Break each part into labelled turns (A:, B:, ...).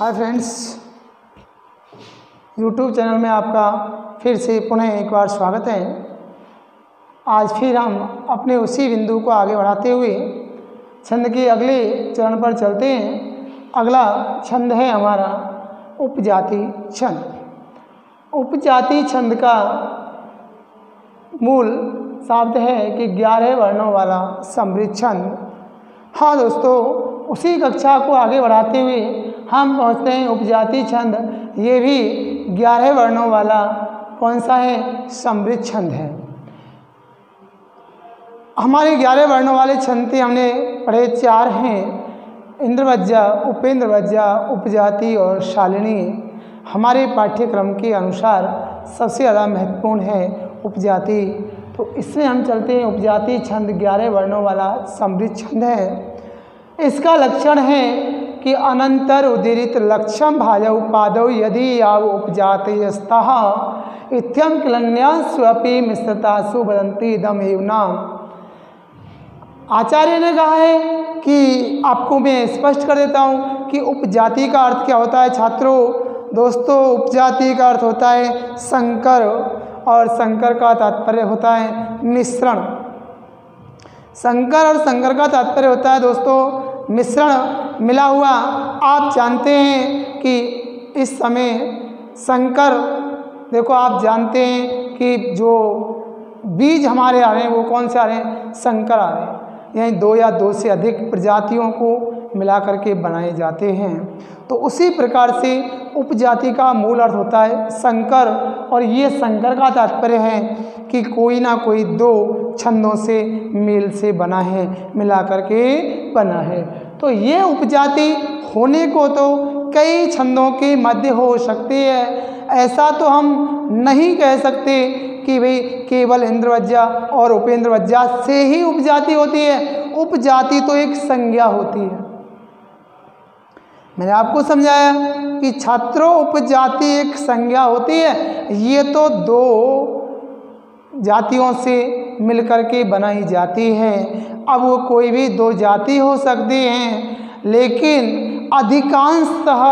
A: Hi friends, YouTube channel में आपका फिर से पुनः एक बार स्वागत है। आज फिर हम अपने उसी बिंदु को आगे बढ़ाते हुए छंद के अगले चरण पर चलते हैं। अगला छंद है हमारा उपजाति छंद। उपजाति छंद का मूल शब्द है कि 11 वर्णों वाला समृद्ध छंद। हाँ दोस्तों, उसी कक्षा को आगे बढ़ाते हुए हम पहुँचते हैं उपजाति छंद। ये भी 11 वर्णों वाला कौन सा है? समृद्ध छंद है। हमारे 11 वर्णों वाले छंद हमने पढ़े 4 हैं, इंद्रवज्जा, उपेंद्रवज्जा, उपजाति और शालिनी। हमारे पाठ्यक्रम के अनुसार सबसे ज़्यादा महत्वपूर्ण है उपजाति। तो इसमें हम चलते हैं। उपजाति छंद 11 वर्णों वाला समृद्ध छंद है। इसका लक्षण है कि अनंतर उदीरित लक्षम भाजौ पादौ यदि याव उपजातयस्तः इत्यं किलन्यास्वपि मिश्रतासु वदन्ति इदम् एव नाम। आचार्य ने कहा है कि आपको मैं स्पष्ट कर देता हूँ कि उपजाति का अर्थ क्या होता है। छात्रों, दोस्तों, उपजाति का अर्थ होता है संकर, और संकर का तात्पर्य होता है मिश्रण। संकर और संकर का तात्पर्य होता है दोस्तों मिश्रण, मिला हुआ। आप जानते हैं कि इस समय संकर, देखो आप जानते हैं कि जो बीज हमारे आ रहे हैं वो कौन से आ रहे हैं? संकर आ रहे हैं। यानी 2 या 2 से अधिक प्रजातियों को मिला करके बनाए जाते हैं। तो उसी प्रकार से उपजाति का मूल अर्थ होता है संकर, और ये संकर का तात्पर्य है कि कोई ना कोई 2 छंदों से मेल से बना है, मिला करके बना है। तो ये उपजाति होने को तो कई छंदों के मध्य हो सकती है। ऐसा तो हम नहीं कह सकते कि भाई केवल इंद्रवज्जा और उपेंद्रवज्जा से ही उपजाति होती है। उपजाति तो एक संज्ञा होती है। मैंने आपको समझाया कि छात्रों उपजाति एक संज्ञा होती है। ये तो 2 जातियों से मिलकर के बनाई जाती है। अब वो कोई भी 2 जाति हो सकती हैं, लेकिन अधिकांशतः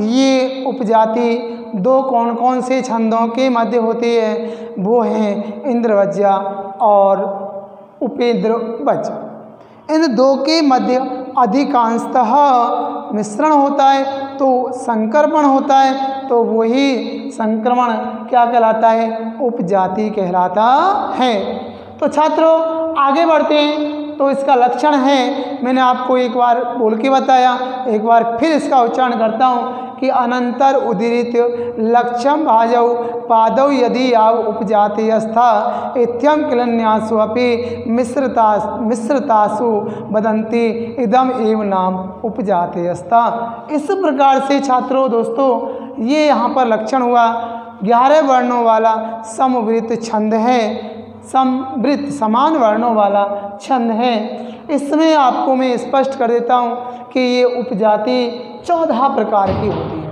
A: ये उपजाति 2 कौन कौन से छंदों के मध्य होती है? वो हैं इंद्रवज्जा और उपेंद्रवज्जा। इन 2 के मध्य अधिकांशतः मिश्रण होता है, तो संक्रमण होता है। तो वही संक्रमण क्या कहलाता है? उपजाति कहलाता है। तो छात्रों आगे बढ़ते हैं। तो इसका लक्षण है, मैंने आपको एक बार बोल के बताया, एक बार फिर इसका उच्चारण करता हूँ कि अनंतर उदीरित लक्षम भाजौ पादौ यदि याव उपजातयस्था इत्यं किलन्यासु अपि मिश्रतासु वदन्ति इदम् एव नाम उपजातयस्था। इस प्रकार से छात्रों, दोस्तों, ये यहाँ पर लक्षण हुआ। 11 वर्णों वाला समवृत्त छंद है, समवृत्त समान वर्णों वाला छंद है। इसमें आपको मैं स्पष्ट कर देता हूँ कि ये उपजाति 14 प्रकार की होती है।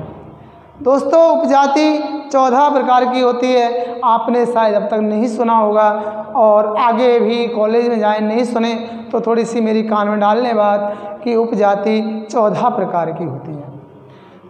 A: दोस्तों, उपजाति 14 प्रकार की होती है। आपने शायद अब तक नहीं सुना होगा, और आगे भी कॉलेज में जाए नहीं सुने तो थोड़ी सी मेरी कान में डालने बात कि उपजाति 14 प्रकार की होती है।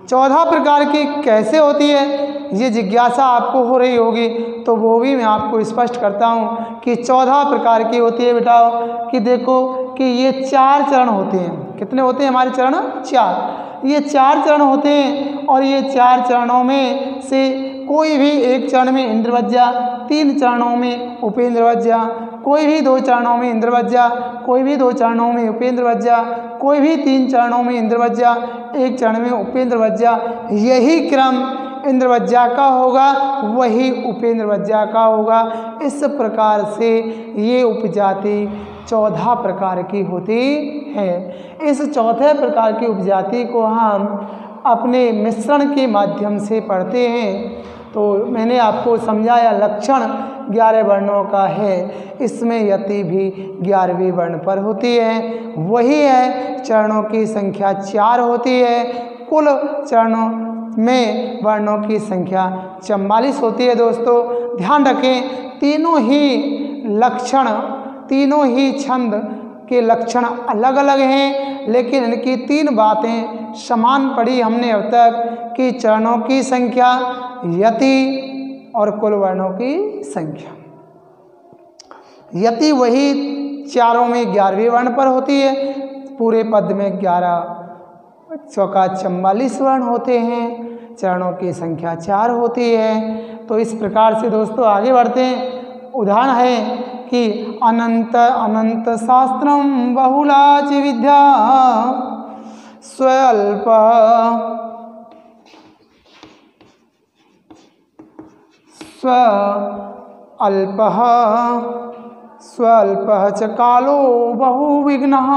A: 14 प्रकार की कैसे होती है, ये जिज्ञासा आपको हो रही होगी, तो वो भी मैं आपको स्पष्ट करता हूँ कि 14 प्रकार की होती है। बेटा कि देखो कि ये 4 चरण होते हैं। कितने होते हैं हमारे चरण? 4। ये 4 चरण होते हैं, और ये 4 चरणों में से कोई भी एक चरण में इंद्रवज्जा, 3 चरणों में उपेंद्रवज्जा, कोई भी 2 चरणों में इंद्रवज्जा, कोई भी 2 चरणों में उपेंद्रवज्जा, कोई भी 3 चरणों में इंद्रवज्जा, 1 चरण में उपेंद्रवज्जा। यही क्रम इंद्रवज्जा का होगा, वही उपेंद्रवज्जा का होगा। इस प्रकार से ये उपजाति 14 प्रकार की होती है। इस 14 प्रकार की उपजाति को हम अपने मिश्रण के माध्यम से पढ़ते हैं। तो मैंने आपको समझाया लक्षण 11 वर्णों का है। इसमें यति भी 11वें वर्ण पर होती है। वही है, चरणों की संख्या 4 होती है। कुल चरणों में वर्णों की संख्या 44 होती है। दोस्तों ध्यान रखें, तीनों ही लक्षण, तीनों ही छंद के लक्षण अलग अलग हैं, लेकिन इनकी 3 बातें समान पड़ी हमने अब तक कि चरणों की संख्या, यति और कुल वर्णों की संख्या। यति वही चारों में 11वें वर्ण पर होती है। पूरे पद में 11 चौका 44 वर्ण होते हैं। चरणों की संख्या 4 होती है। तो इस प्रकार से दोस्तों आगे बढ़ते हैं। उदाहरण है कि अनंत अनंत शास्त्रम बहुलाच विद्या स्वल्प स्वल्पः स्वल्पः च कालो बहुविघ्नः।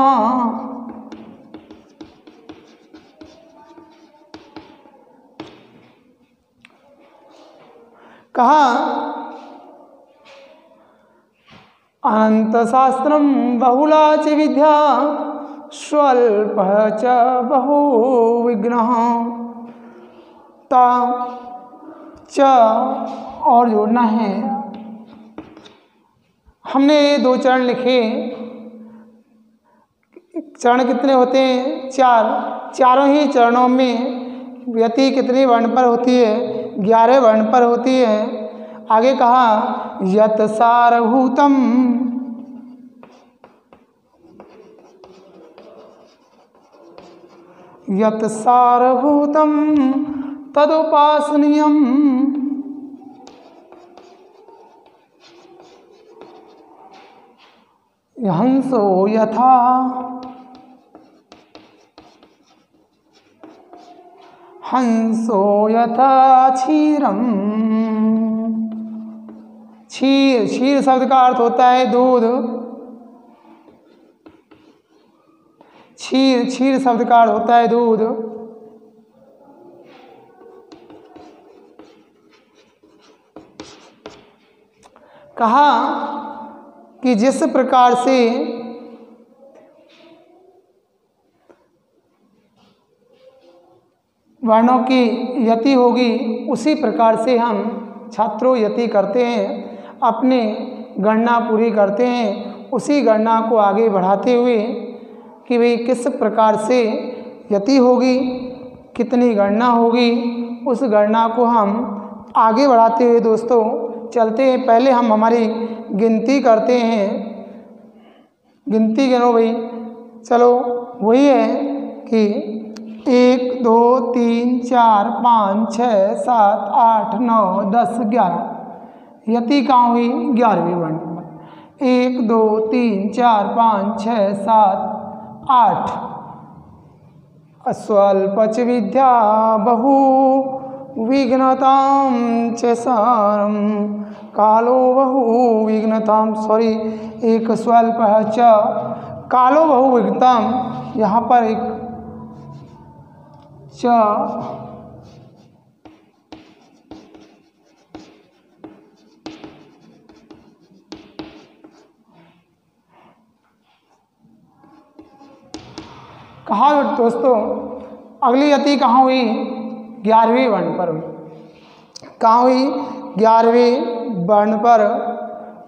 A: कहा अनंत शास्त्रम बहुला च विद्या स्वल्पः च बहुविघ्नः। ता च और जोड़ना है। हमने 2 चरण लिखे। चरण कितने होते हैं? 4। चारों ही चरणों में यति कितने वर्ण पर होती है? 11 वर्ण पर होती है। आगे कहा यत सारभूतम यत सारभूतम तदुपासनीयम हंसो यथा हंसो यथा क्षीरम। क्षीर, क्षीर शब्द का अर्थ होता है दूध। क्षीर, क्षीर शब्द का अर्थ होता है दूध। कहा कि जिस प्रकार से वर्णों की यति होगी उसी प्रकार से हम छात्रों यति करते हैं, अपने गणना पूरी करते हैं। उसी गणना को आगे बढ़ाते हुए कि भाई किस प्रकार से यति होगी, कितनी गणना होगी, उस गणना को हम आगे बढ़ाते हुए दोस्तों चलते हैं। पहले हम हमारी गिनती करते हैं। गिनती गिनो भाई। चलो वही है कि 1 2 3 4 5 6 7 8 9 10 11। यति कहाँ हुई? 11वें वर्ण पर। 1 2 3 4 5 6 7 8। स्वल्पच विद्या बहु विघ्नताम च सारम कालो बहु विघ्नताम। सॉरी, एक स्वल्प च कालो बहु विघ्नताम। यहाँ पर एक च कहा दोस्तों। अगली यति कहाँ हुई? 11वें वर्ण पर हुई। कहाँ हुई? 11वें वर्ण पर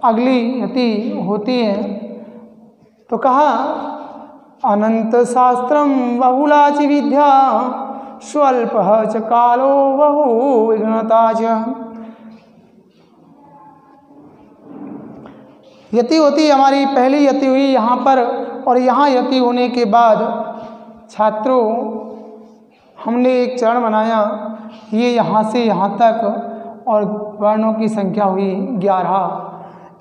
A: अगली यति होती है। तो कहा अनंत शास्त्रम बहुलाच विद्या स्वल्पः च कालो बहु विघ्नता च। यति होती हमारी पहली यति हुई यहाँ पर, और यहाँ यति होने के बाद छात्रों हमने एक चरण बनाया, ये यहाँ से यहाँ तक, और वर्णों की संख्या हुई 11।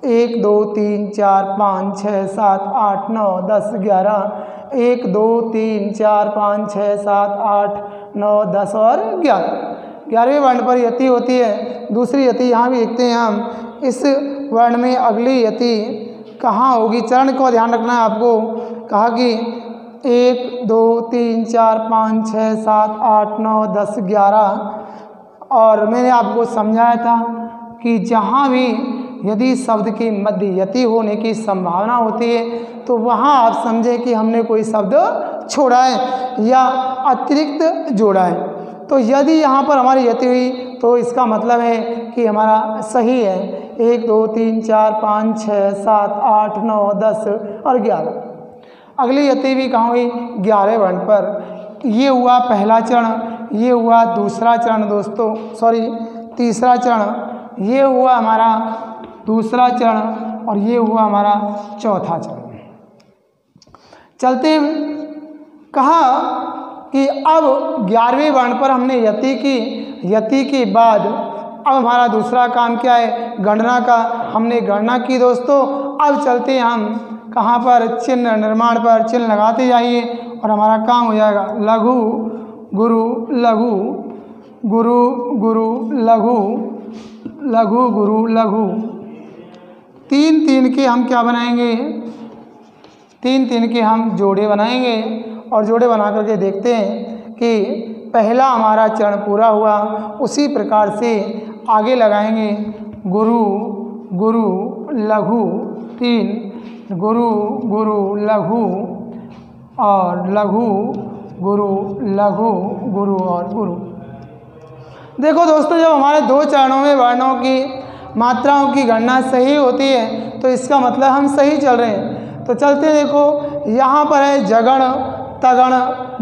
A: 1 2 3 4 5 6 7 8 9 10 11। 1 2 3 4 5 6 7 8 9 10 और 11। 11वें वर्ण पर यति होती है। दूसरी यति यहाँ भी देखते हैं हम। इस वर्ण में अगली यति कहाँ होगी? चरण को ध्यान रखना है आपको। कहा कि 1 2 3 4 5 6 7 8 9 10 11। और मैंने आपको समझाया था कि जहाँ भी यदि शब्द के मध्य यति होने की संभावना होती है तो वहाँ आप समझें कि हमने कोई शब्द छोड़ा है या अतिरिक्त जोड़ा है। तो यदि यहाँ पर हमारी यति हुई तो इसका मतलब है कि हमारा सही है। 1 2 3 4 5 6 7 8 9 10 और 11। अगली यति भी कहाँ हुई? 11 वर्ण पर। ये हुआ पहला चरण, ये हुआ दूसरा चरण दोस्तों, सॉरी तीसरा चरण, ये हुआ हमारा दूसरा चरण और ये हुआ हमारा चौथा चरण। चलते कहा कि अब 11वें वर्ण पर हमने यति की, यति के बाद अब हमारा दूसरा काम क्या है? गणना का। हमने गणना की दोस्तों। अब चलते हैं हम कहाँ पर? चिन्ह निर्माण पर। चिन्ह लगाते जाइए और हमारा काम हो जाएगा लघु गुरु लघु, गुरु गुरु लघु, लघु गुरु लघु। 3-3 के हम क्या बनाएंगे? 3-3 के हम जोड़े बनाएंगे और जोड़े बना करके देखते हैं कि पहला हमारा चरण पूरा हुआ। उसी प्रकार से आगे लगाएंगे गुरु गुरु लघु 3, गुरु गुरु लघु और लघु गुरु लघु गुरु और गुरु। देखो दोस्तों, जब हमारे 2 चरणों में वर्णों की मात्राओं की गणना सही होती है तो इसका मतलब हम सही चल रहे हैं। तो चलते देखो, यहाँ पर है जगण तगण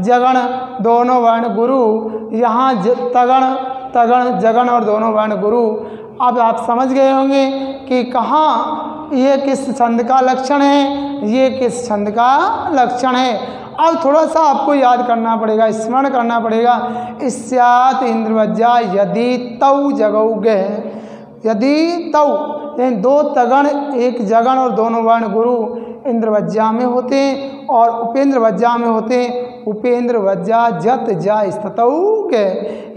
A: जगण दोनों वर्ण गुरु, यहाँ तगण तगण जगण और दोनों वर्ण गुरु। अब आप समझ गए होंगे कि कहाँ ये किस छंद का लक्षण है, ये किस छंद का लक्षण है। अब थोड़ा सा आपको याद करना पड़ेगा, स्मरण करना पड़ेगा। स्यात् इंद्रवज्जा यदि तौ जगौगे, यदि तौ, यानी 2 तगण 1 जगण और दोनों वर्ण गुरु इंद्रवज्जा में होते हैं और उपेंद्र वज्जा में होते हैं। उपेंद्र वज्जा जत जा स्ततौ के,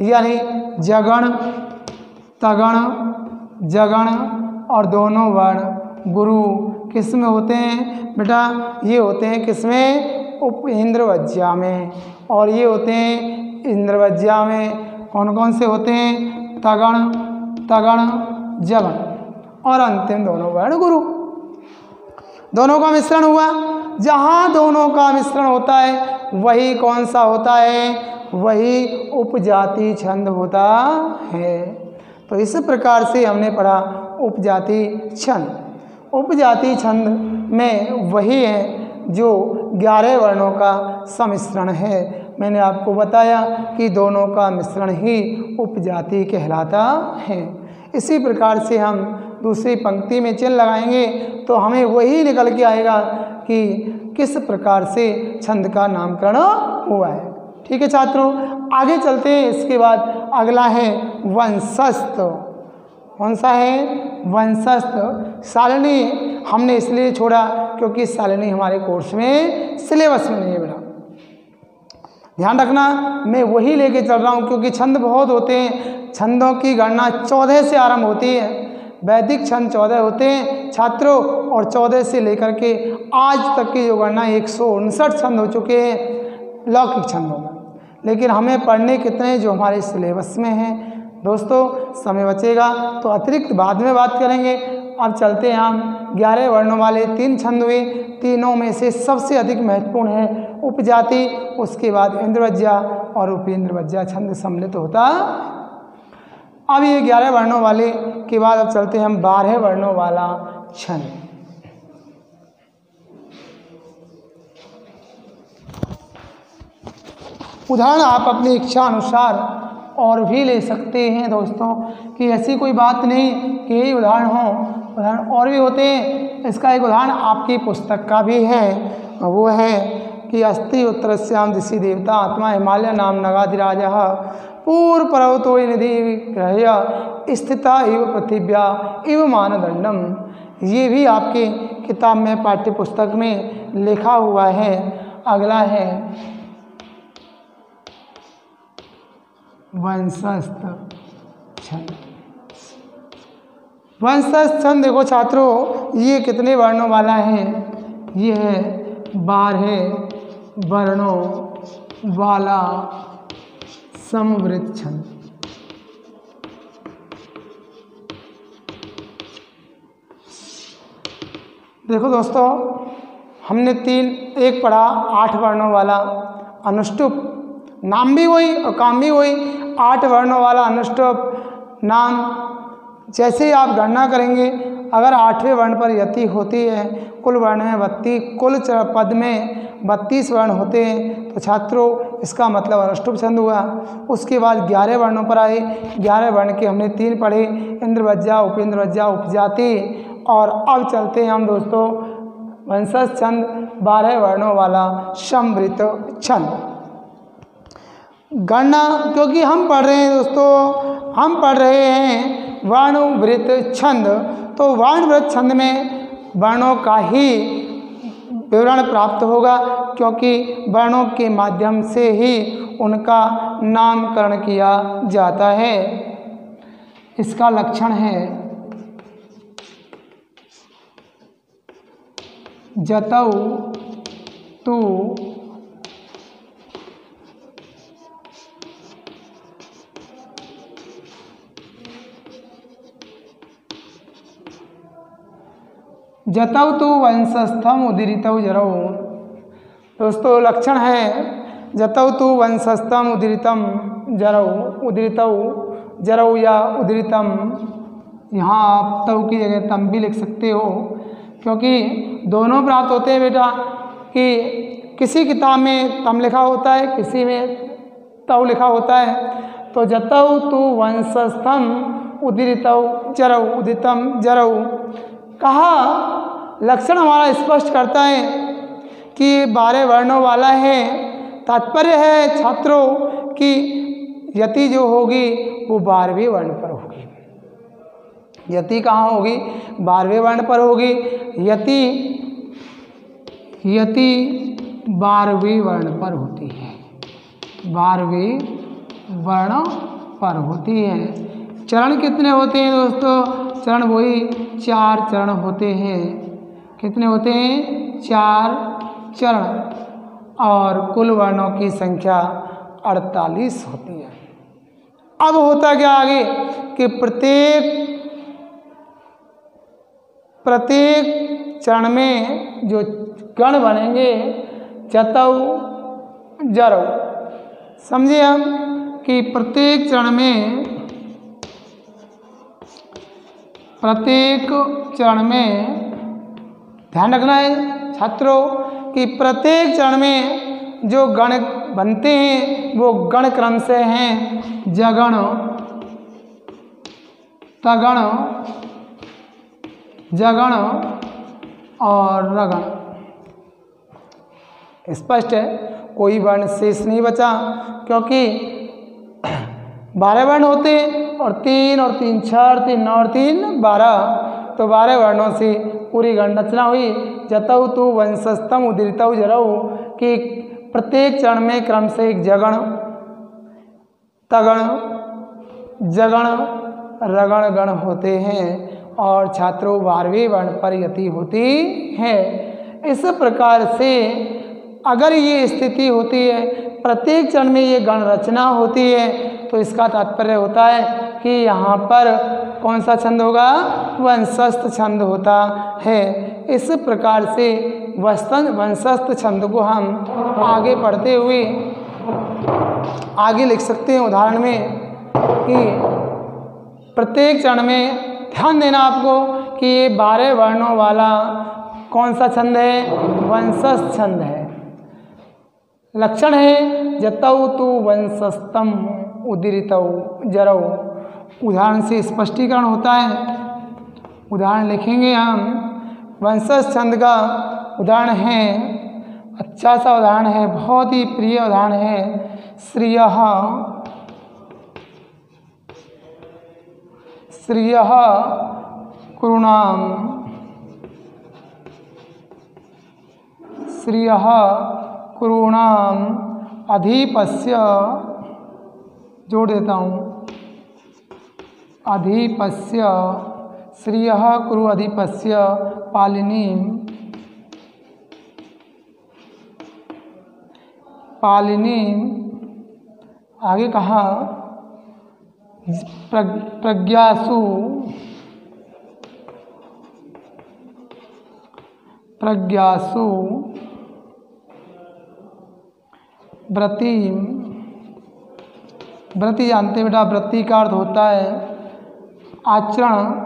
A: यानी जगण तगण जगण और दोनों वर्ण गुरु किस में होते हैं बेटा? ये होते हैं किसमें? उपेंद्र वज्जा में। और ये होते हैं इंद्रवज्जा में। कौन कौन से होते हैं? तगण तगण जगण और अंतिम दोनों वर्ण गुरु। दोनों का मिश्रण हुआ। जहाँ दोनों का मिश्रण होता है वही कौन सा होता है? वही उपजाति छंद होता है। तो इस प्रकार से हमने पढ़ा उपजाति छंद। उपजाति छंद में वही है जो 11 वर्णों का सम्मिश्रण है। मैंने आपको बताया कि दोनों का मिश्रण ही उपजाति कहलाता है। इसी प्रकार से हम दूसरी पंक्ति में चिन्ह लगाएंगे तो हमें वही निकल के आएगा कि किस प्रकार से छंद का नामकरण हुआ है। ठीक है छात्रों, आगे चलते हैं। इसके बाद अगला है वंशस्थ। कौन सा है? वंशस्थ। सारणी हमने इसलिए छोड़ा क्योंकि सारणी हमारे कोर्स में सिलेबस में नहीं है बेटा। ध्यान रखना, मैं वही लेके चल रहा हूँ क्योंकि छंद बहुत होते हैं। छंदों की गणना 14 से आरंभ होती है। वैदिक छंद 14 होते हैं छात्रों, और 14 से लेकर के आज तक की जो गणना 159 छंद हो चुके हैं लौकिक छंदों में। लेकिन हमें पढ़ने कितने जो हमारे सिलेबस में हैं दोस्तों। समय बचेगा तो अतिरिक्त बाद में बात करेंगे। अब चलते हैं हम 11 वर्णों वाले 3 छंद हुए। तीनों में से सबसे अधिक महत्वपूर्ण है उपजाति, उसके बाद इंद्रवज्जा और उपेंद्रवज्जा छंद सम्मिलित होता। अब ये 11 वर्णों वाले के बाद अब चलते हैं हम 12 वर्णों वाला छंद। उदाहरण आप अपनी इच्छा अनुसार और भी ले सकते हैं दोस्तों, कि ऐसी कोई बात नहीं कि यही उदाहरण हो, उदाहरण और भी होते हैं। इसका एक उदाहरण आपकी पुस्तक का भी है, वो है कि अस्ति उत्तरस्याम दिशि देवता आत्मा हिमालय नाम नगाधिराज पूर्व पर्वतो निधि ग्रह्य स्थिता इव पृथिव्या इव मानदंडम। ये भी आपके किताब में पाठ्य पुस्तक में लिखा हुआ है। अगला है वंशस्थ छंद। वंशस्थ छंद देखो छात्रों, ये कितने वर्णों वाला है? ये है 12 वर्णों वाला समवृत्त छंद। देखो दोस्तों, हमने एक पढ़ा 8 वर्णों वाला अनुष्टुप, नाम भी वही और काम भी वही। 8 वर्णों वाला अनुष्टुप नाम जैसे ही आप गणना करेंगे अगर 8वें वर्ण पर यति होती है, कुल वर्ण में 32, कुल पद में 32 वर्ण होते हैं, तो छात्रों इसका मतलब अनुष्टुप छंद हुआ। उसके बाद 11 वर्णों पर आए। 11 वर्ण के हमने 3 पढ़े, इंद्रवज्जा, उपेंद्रवज्जा, उपजाति। और अब चलते हैं हम दोस्तों वंशज छंद, 12 वर्णों वाला समवृत छंद। गणना, क्योंकि हम पढ़ रहे हैं दोस्तों, हम पढ़ रहे हैं वर्णवृत छंद, तो वर्णवृत छंद में वर्णों का ही विवरण प्राप्त होगा, क्योंकि वर्णों के माध्यम से ही उनका नामकरण किया जाता है। इसका लक्षण है जतौ तु जतौ तु वंशस्थम उदीरितौ जरौ। दोस्तों लक्षण है जतौ तु वंशस्थम उदीरितम जरौ, उदीरितौ जरौ या उदीरितम। यहाँ आप तौ की जगह तम भी लिख सकते हो, क्योंकि दोनों प्राप्त होते हैं बेटा, कि किसी किताब में तम लिखा होता है, किसी में तौ लिखा होता है। तो जतौ तु वंशस्थम उदीरितौ जरौ, उदितम जरौ। कहा लक्षण हमारा स्पष्ट करता है कि 12 वर्णों वाला है। तात्पर्य है छात्रों कि यति जो होगी वो 12वें वर्ण पर होगी। यति कहाँ होगी? 12वें वर्ण पर होगी। यति 12वें वर्ण पर होती है, 12वें वर्ण पर होती है। चरण कितने होते हैं दोस्तों? चरण वही 4 चरण होते हैं। कितने होते हैं? 4 चरण। और कुल वर्णों की संख्या 48 होती है। अब होता क्या आगे कि प्रत्येक चरण में जो गण बनेंगे जतौ जरौ। समझिए हम कि प्रत्येक चरण में ध्यान रखना है छात्रों कि प्रत्येक चरण में जो गण बनते हैं वो गण क्रम से हैं जगण, तगण, जगण और रगण। स्पष्ट है, कोई वर्ण शेष नहीं बचा, क्योंकि 12 वर्ण होते हैं और 3 और 3 6 और 3 9 और 3 12, तो 12 वर्णों से पूरी गण रचना हुई। जतौ तु वंशस्थम उदीरितौ जरौ कि प्रत्येक चरण में क्रम से एक जगण, तगण, जगण, रगण गण होते हैं और छात्रों 12वें वर्ण पर यति होती है। इस प्रकार से अगर ये स्थिति होती है, प्रत्येक चरण में ये गण रचना होती है, तो इसका तात्पर्य होता है कि यहाँ पर कौन सा छंद होगा? वंशस्थ छंद होता है। इस प्रकार से वंशस्थ छंद को हम आगे पढ़ते हुए आगे लिख सकते हैं उदाहरण में कि प्रत्येक चरण में ध्यान देना आपको कि ये 12 वर्णों वाला कौन सा छंद है? वंशस्थ छंद है। लक्षण है जतौ तु वंशस्थम उदीरितौ जरौ। उदाहरण से स्पष्टीकरण होता है। उदाहरण लिखेंगे हम। वंशस्थ छंद का उदाहरण है, अच्छा सा उदाहरण है, बहुत ही प्रिय उदाहरण है। श्रियः कुरुणाम, श्रियः कुरुणाम अधिपस्य, जोड़ देता हूँ, अधिपस्य, श्रियः कुरु अधिपस्य पालिनीम, पालिनीम। आगे कहा प्रज्ञासु, प्रज्ञासु व्रतिम। व्रति जानते बेटा, व्रति का अर्थ होता है आचरण,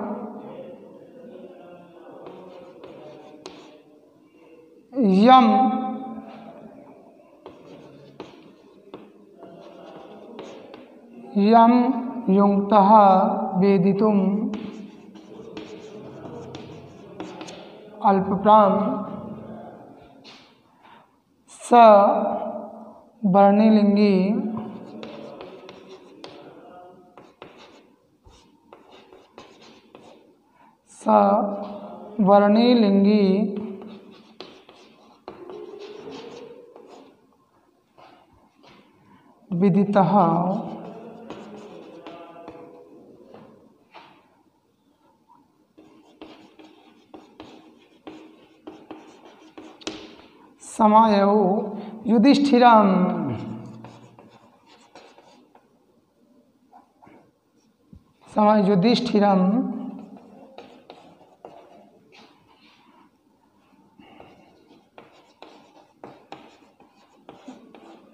A: यम यम युक्तः वेदितुम् अल्पप्राम स वर्णिलिंगी वर्णिलिंगी विदितः समायौ युधिष्ठिरम्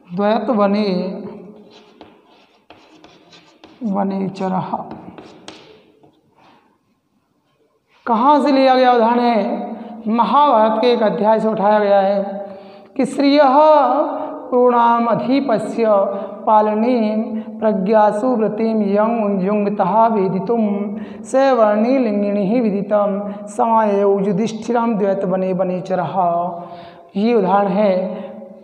A: द्वैत वनेचरः। कहाँ से लिया गया उदाहरण है? महाभारत के एक अध्याय से उठाया गया है कि श्रियः पूर्णाम अधिपस्य पालनीम प्रज्ञासु व्रतिम यं युंगतः वेदितुम स वर्णिलिंगिणी विदितम समायौ युधिष्ठिरं द्वैत वने वनेचरः। ये उदाहरण है।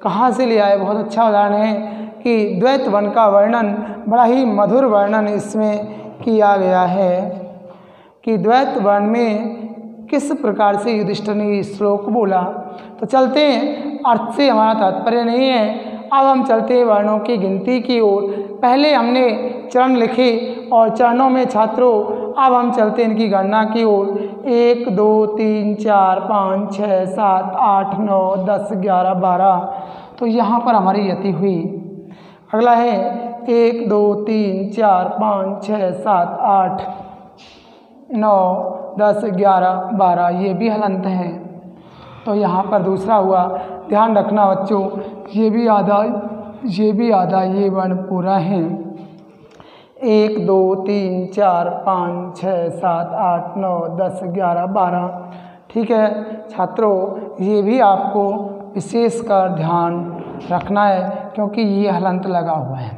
A: कहाँ से लिया है? बहुत अच्छा उदाहरण है कि द्वैत वन का वर्णन, बड़ा ही मधुर वर्णन इसमें किया गया है कि द्वैत वन में किस प्रकार से युधिष्ठिर ने इस श्लोक बोला। तो चलते हैं, अर्थ से हमारा तात्पर्य नहीं है। अब हम चलते हैं वर्णों की गिनती की ओर। पहले हमने चरण लिखे और चरणों में छात्रों अब हम चलते हैं इनकी गणना की ओर। 1 2 3 4 5 6 7 8 9 10 11 12। तो यहाँ पर हमारी यति हुई। अगला है 1 2 3 4 5 6 7 8 9 10 11 12, ये भी हलंत है। तो यहाँ पर दूसरा हुआ। ध्यान रखना बच्चों, ये भी आधा ये वर्ण पूरा है। 1 2 3 4 5 6 7 8 9 10 11 12। ठीक है छात्रों, ये भी आपको विशेष कर ध्यान रखना है क्योंकि ये हलंत लगा हुआ है।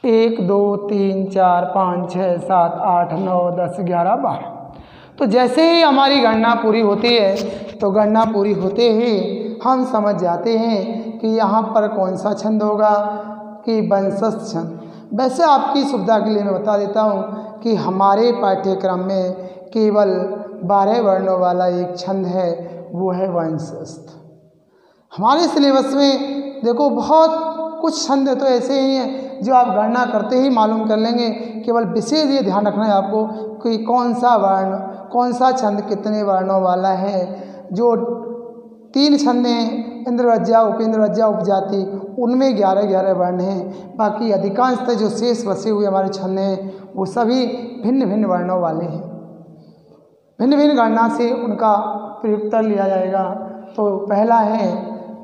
A: 1 2 3 4 5 6 7 8 9 10 11 12। तो जैसे ही हमारी गणना पूरी होती है तो गणना पूरी होते ही हम समझ जाते हैं कि यहाँ पर कौन सा छंद होगा कि वंशज छंद। वैसे आपकी सुविधा के लिए मैं बता देता हूँ कि हमारे पाठ्यक्रम में केवल 12 वर्णों वाला एक छंद है, वो है वंशस्थ। हमारे सिलेबस में देखो बहुत कुछ छंद तो ऐसे ही हैं जो आप गणना करते ही मालूम कर लेंगे। केवल विशेष ये ध्यान रखना है आपको कि कौन सा वर्ण, कौन सा छंद कितने वर्णों वाला है। जो 3 छंद हैं इंद्रवज्जा, उपेंद्रवज्जा, उपजाति, उनमें 11-11 वर्ण हैं। बाकी अधिकांशतः जो शेष बसे हुए हमारे छंद हैं वो सभी भिन्न भिन्न वर्णों वाले हैं। भिन्न भिन्न गणना से उनका प्रयुक्तर लिया जाएगा। तो पहला है,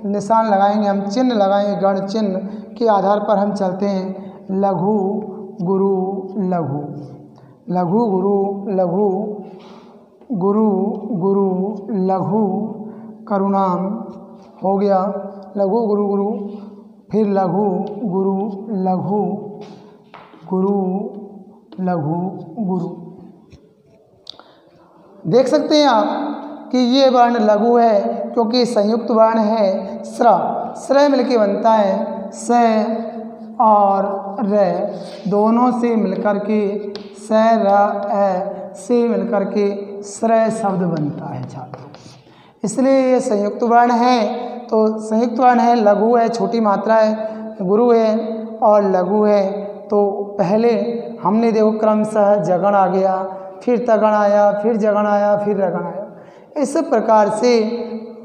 A: निशान लगाएंगे हम, चिन्ह लगाएंगे, गण चिन्ह के आधार पर हम चलते हैं। लघु गुरु लघु, लघु गुरु लघु, गुरु गुरु लघु, करुणाम हो गया, लघु गुरु गुरु, फिर लघु गुरु लघु, गुरु लघु गुरु। देख सकते हैं आप कि ये वर्ण लघु है क्योंकि संयुक्त वर्ण है। स्र मिलके बनता है स और र, दोनों से मिलकर के स र ए से मिलकर के स्र शब्द बनता है छात्रों। इसलिए ये संयुक्त वर्ण है। तो संयुक्त वर्ण है, लघु है, छोटी मात्रा है, गुरु है और लघु है। तो पहले हमने देखो क्रमशः जगण आ गया, फिर तगण आया, फिर जगण आया, फिर रगण आया। इस प्रकार से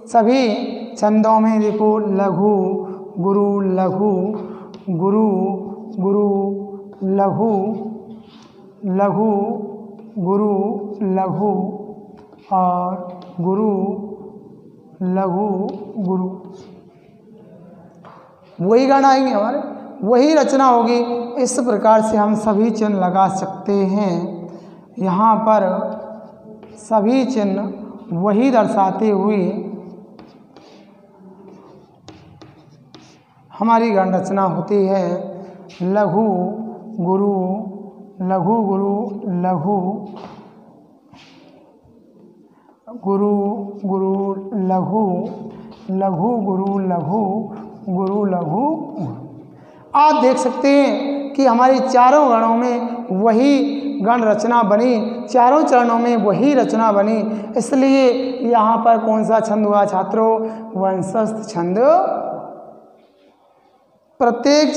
A: सभी छंदों में देखो लघु गुरु लघु, गुरु गुरु लघु, लघु गुरु लघु और गुरु लघु गुरु, वही गाना आएंगे हमारे, वही रचना होगी। इस प्रकार से हम सभी चिन्ह लगा सकते हैं। यहाँ पर सभी चिन्ह वही दर्शाते हुए हमारी गण रचना होती है लघु गुरु लघु गुरु लघु गुरु गुरु लघु लघु गुरु लघु गुरु लघु। आप देख सकते हैं कि हमारी चारों गणों में वही गण रचना बनी, चारों चरणों में वही रचना बनी। इसलिए यहाँ पर कौन सा छंद हुआ छात्रों? वंशस्थ छंद। प्रत्येक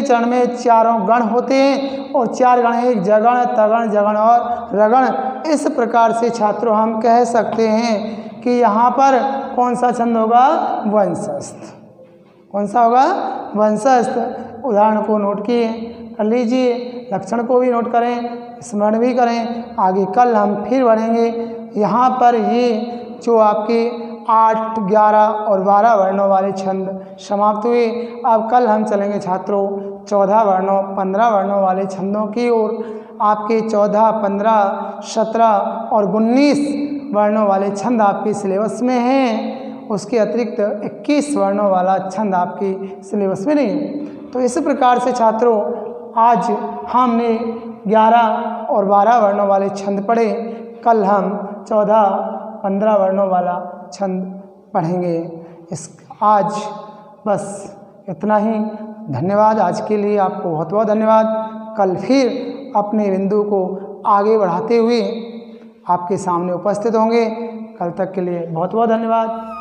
A: चरण में चारों गण होते हैं और चार गण हैं, जगण, तगण, जगण और रगण। इस प्रकार से छात्रों हम कह सकते हैं कि यहाँ पर कौन सा छंद होगा? वंशस्थ। कौन सा होगा? वंशस्थ। उदाहरण को नोट किए कर लीजिए, लक्षण को भी नोट करें, स्मरण भी करें। आगे कल हम फिर बढ़ेंगे। यहाँ पर ये जो आपके 8, 11 और 12 वर्णों वाले छंद समाप्त हुए। अब कल हम चलेंगे छात्रों 14 वर्णों 15 वर्णों वाले छंदों की ओर। आपके 14, 15, 17 और 19 वर्णों वाले छंद आपके सिलेबस में हैं। उसके अतिरिक्त 21 वर्णों वाला छंद आपके सिलेबस में नहीं। तो इस प्रकार से छात्रों आज हमने 11 और 12 वर्णों वाले छंद पढ़े। कल हम 14, 15 वर्णों वाला छंद पढ़ेंगे। आज बस इतना ही। धन्यवाद। आज के लिए आपको बहुत बहुत धन्यवाद। कल फिर अपने बिंदु को आगे बढ़ाते हुए आपके सामने उपस्थित होंगे। कल तक के लिए बहुत बहुत धन्यवाद।